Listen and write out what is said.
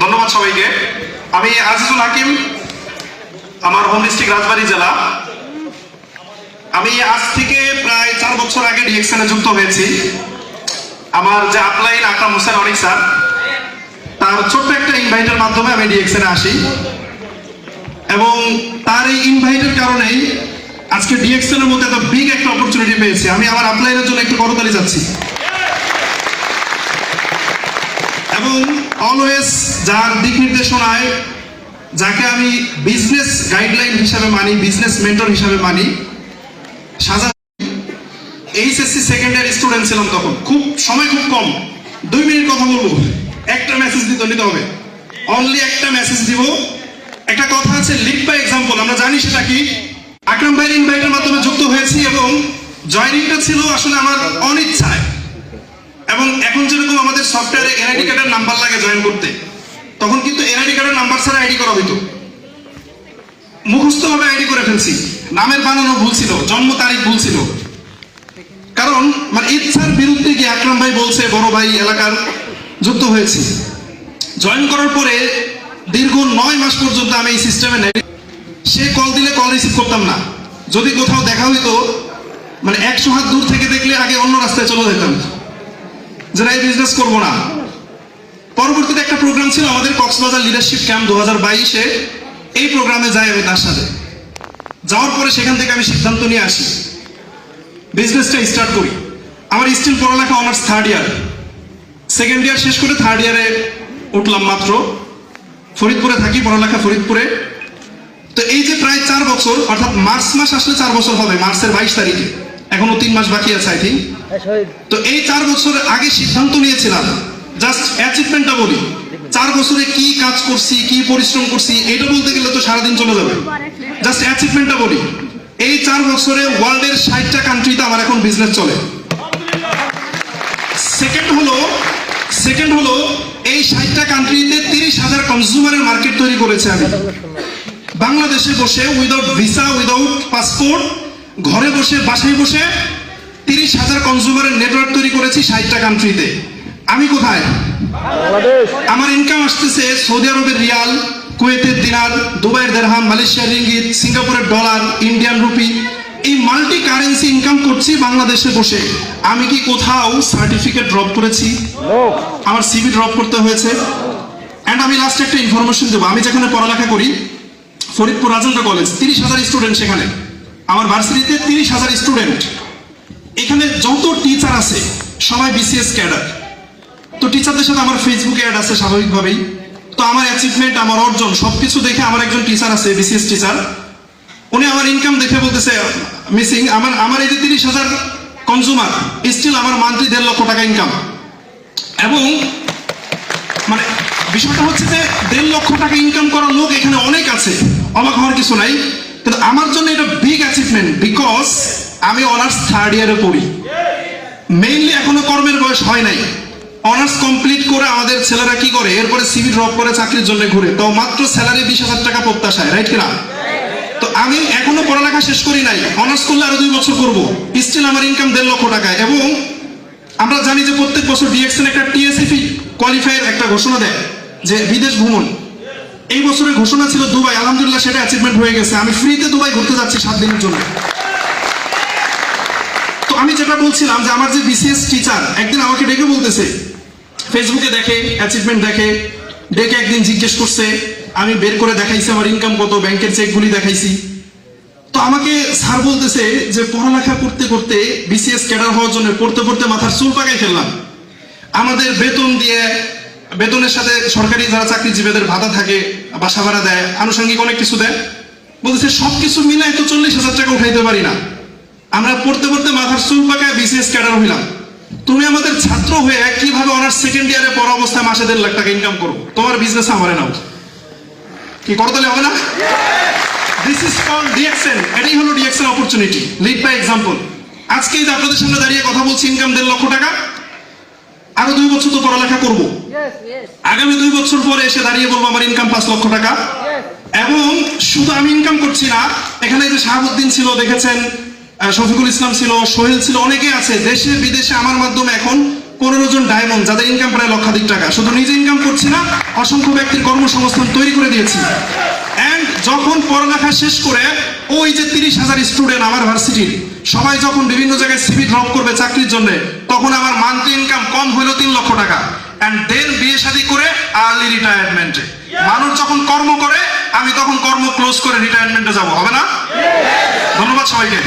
ধন্যবাদ সবাইকে। আমি আজিজুল হাকিম, আমার হোম ডিস্ট্রিক্ট রাজবাড়ী জেলা। আমি আজ থেকে প্রায় 4 বছর আগে ডিএক্সএন এ যুক্ত হয়েছি। আমার যে আপলাইন আকরাম হোসেন অনিক স্যার, তার ছোট্ট একটা ইনভাইটের মাধ্যমে আমি ডিএক্সএন এ আসি এবং তার এই ইনভাইটের কারণেই আজকে ডিএক্সএন এর মধ্যে একটা বিগ একটা অপরচুনিটি পেয়েছি। আমি আমার আপলাইনের জন্য একটু করতালি যাচ্ছি। এবং অলওয়েজ যার দিক নির্দেশনায়, যাকে আমি বিজনেস গাইডলাইন হিসাবে মানি, বিজনেস মেন্টর হিসাবে মানি, সাজা এইচএসসি সেকেন্ড ইয়ার স্টুডেন্ট ছিলাম তখন। খুব কম, 2 মিনিট কথা বলবো, একটা মেসেজ নিতে হবে, অনলি একটা মেসেজ দিব। একটা কথা আছে, লিড বাই এক্সাম্পল। আমরা জানি সেটা কি। আকরাম ভাইয়ের ইনভাইটের মাধ্যমে যুক্ত হয়েছি এবং জয়নিংটা ছিল আসলে আমার অনিচ্ছায়। এবং এখন যেরকম আমাদের সফটওয়্যারে এনআইডি কার্ডের নাম্বার লাগে জয়েন করতে, তখন কিন্তু এনআইডি কার্ডের নাম্বার ছাড়া আইডি করা হইতো। মুখস্থভাবে আইডি করে ফেলছি, নামের বানানো ভুল ছিল, জন্ম তারিখ ভুল ছিল। কারণ মানে ইচ্ছার বিরুদ্ধে গিয়ে আকরাম ভাই বলছে, বড় ভাই এলাকার যুক্ত হয়েছি। জয়েন করার পরে দীর্ঘ 9 মাস পর্যন্ত আমি এই সিস্টেমে নেই। সে কল দিলে কল রিসিভ করতাম না। যদি কোথাও দেখা হইতো, মানে 100 হাত দূর থেকে দেখলে আগে অন্য রাস্তায় চলে যেতাম, যারা এই বিজনেস করবো না। পরবর্তীতে একটা প্রোগ্রাম ছিল আমাদের কক্সবাজার লিডারশিপ ক্যাম্প 2022-এ। এই প্রোগ্রামে যাই আমি তার সাথে। যাওয়ার পরে সেখান থেকে আমি সিদ্ধান্ত নিয়ে আসি, বিজনেসটা স্টার্ট করি। আমার স্টিল পড়ালেখা অনার্স 3rd ইয়ার, 2nd ইয়ার শেষ করে 3rd ইয়ারে উঠলাম মাত্র। ফরিদপুরে থাকি, পড়ালেখা ফরিদপুরে। তো এই যে প্রায় 4 বছর, অর্থাৎ মার্চ মাস আসলে 4 বছর হবে, মার্চের 22 তারিখে। এখনো 3 মাস বাকি আছে আই থিঙ্ক। তো এই 4 বছর আগে সিদ্ধান্ত নিয়েছিলাম, জাস্ট অ্যাচিভমেন্টটা বলি। 4 বছরে কি কাজ করছি, কি পরিশ্রম করছি, এটা বলতে গেলে তো সারাদিন চলে যাবে। জাস্ট অ্যাচিভমেন্টটা বলি। এই 4 বছরে ওয়ার্ল্ডের 60টা কান্ট্রিতে আমার এখন বিজনেস চলে। সেকেন্ড হলো এই 60টা কান্ট্রিতে 30,000 কনজিউমারের মার্কেট তৈরি করেছে আমি। বাংলাদেশে বসে, উইদাউট ভিসা, উইদাউট পাসপোর্ট, ঘরে বসে, বাসায় বসে 30,000 কনজিউমারের নেটওয়ার্ক তৈরি করেছি 60টা কান্ট্রিতে। আমি কোথায়? আমার ইনকাম আসতেছে সৌদি আরবের রিয়াল, কুয়েতের দিনার, দুবাইয়ের দিরহাম, মালয়েশিয়ার রিঙ্গিত, সিঙ্গাপুরের ডলার, ইন্ডিয়ান রুপি। এই মাল্টি কারেন্সি ইনকাম করছি বাংলাদেশে বসে। আমি কি কোথাও সার্টিফিকেট ড্রপ করেছি? আমার সিভি ড্রপ করতে হয়েছে? এন্ড আমি লাস্ট একটা ইনফরমেশন দেবো। আমি যেখানে পড়ালেখা করি, ফরিদপুর রাজেন্দ্র কলেজ, 30,000 স্টুডেন্ট সেখানে। আমার ভার্সিটিতে 30,000 স্টুডেন্ট। এখানে যত টিচার আছে সবাই বিসিএস ক্যাডার। তো টিচারদের সাথে আমার ফেসবুকে অ্যাড আছে স্বাভাবিকভাবেই। তো আমার অ্যাচিভমেন্ট, আমার অর্জন সবকিছু দেখে আমার একজন টিচার আছে, বিসিএস টিচার। উনি আমার ইনকাম দেখে বলতেছে, মিসিং আমার এই যে 30,000 কনজিউমার, স্টিল আমার মান্থলি 1.5 লক্ষ টাকা ইনকাম। এবং মানে বিষয়টা হচ্ছে যে 1.5 লক্ষ টাকা ইনকাম করার লোক এখানে অনেক আছে, অবাক হওয়ার কিছু নাই। কিন্তু আমার জন্য এটা বিগ অ্যাচিভমেন্ট, বিকজ আমি অনার্স 3rd ইয়ারে পড়ি। মেইনলি এখনো কর্মের বয়স হয় নাই। অনার্স কমপ্লিট করে আমাদের ছেলেরা কি করে, এরপরে সিভি ড্রপ করে চাকরির জন্য ঘুরে, তো মাত্র স্যালারি 20,000 টাকা প্রত্যাশায়, রাইট কিনা? তো আমি এখনো পড়ালেখা শেষ করি নাই, অনার্স করলে আরো 2 বছর করবো, স্টিল আমার ইনকাম 1.5 লক্ষ টাকা। এবং আমরা জানি যে প্রত্যেক বছর ডিএক্সএন একটা টিএসএফি কোয়ালিফায়ার একটা ঘোষণা দেয় যে বিদেশ ভ্রমণ। এই বছরের ঘোষণা ছিল দুবাই, আলহামদুলিল্লাহ সেটা অ্যাচিভমেন্ট হয়ে গেছে। আমি ফ্রিতে দুবাই ঘুরতে যাচ্ছি 7 দিনের জন্য। তো আমি যেটা বলছিলাম যে আমার যে বিসিএস টিচার একদিন আমাকে ডেকে বলতেছে, ফেসবুকে দেখে, অ্যাচিভমেন্ট দেখে, ডেকে একদিন জিজ্ঞেস করছে। আমি বের করে দেখাইছি আমার ইনকাম কত, ব্যাংকের চেকগুলি দেখাইছি। তো আমাকে স্যার বলতেছে যে পড়ালেখা করতে করতে, বিসিএস ক্যাডার হওয়ার জন্য পড়তে পড়তে মাথার চুল পাকাই ফেললাম। আমাদের বেতন দিয়ে, বেতনের সাথে সরকারি যারা চাকরিজীবীদের ভাতা থাকে, বাসা ভাড়া দেয়, আনুষঙ্গিক অনেক কিছু দেয়। বলতেছে সবকিছু মিলাই তো 40,000 টাকা উঠাইতে পারি না। আমরা পড়তে পড়তে মাথার চুল পাকায় বিসিএস ক্যাডার হইলাম। তুমি আমাদের ছাত্র হয়ে কিভাবে অনার্স 2nd ইয়ারে পড়া অবস্থায় মাসে 1.5 লাখ টাকা ইনকাম করবো? তোমার বিজনেস আমারে নাও, কি করতালে হবে না? This is called DXN. এটাই হলো DXN opportunity, lead by example. আজকে যে আপনাদের সামনে দাঁড়িয়ে কথা বলছি, ইনকাম 1.5 লক্ষ টাকা। আরো 2 বছর তো পড়ালেখা করবো, আগামী 2 বছর পরে এসে দাঁড়িয়ে বলবো আমার ইনকাম 5 লক্ষ টাকা। এবং শুধু আমি ইনকাম করছি না, এখানে যে শাহাবুদ্দিন ছিল দেখেছেন, শফিকুল ইসলাম ছিল, সোহেল ছিল, অনেকে আছে দেশে বিদেশে আমার মাধ্যমে এখন 15 জন ডায়মন্ড, যাদের ইনকাম প্রায় লক্ষাধিক টাকা। শুধু নিজে ইনকাম করছি না, অসংখ্য ব্যক্তির কর্মসংস্থান তৈরি করে দিয়েছি। এন্ড যখন পড়ালেখা শেষ করে ওই যে 30,000 স্টুডেন্ট আমার ভার্সিটির, সবাই যখন বিভিন্ন জায়গায় সিভি ড্রপ করবে চাকরির জন্য, তখন আমার মান্থলি ইনকাম কম হলো 3 লক্ষ টাকা। এন্ড দেন বিয়ে শাদী করে আর্লি রিটায়ারমেন্টে। মানুষ যখন কর্ম করে, আমি তখন কর্ম ক্লোজ করে রিটায়ারমেন্টে যাব, হবে না? ধন্যবাদ সবাইকে।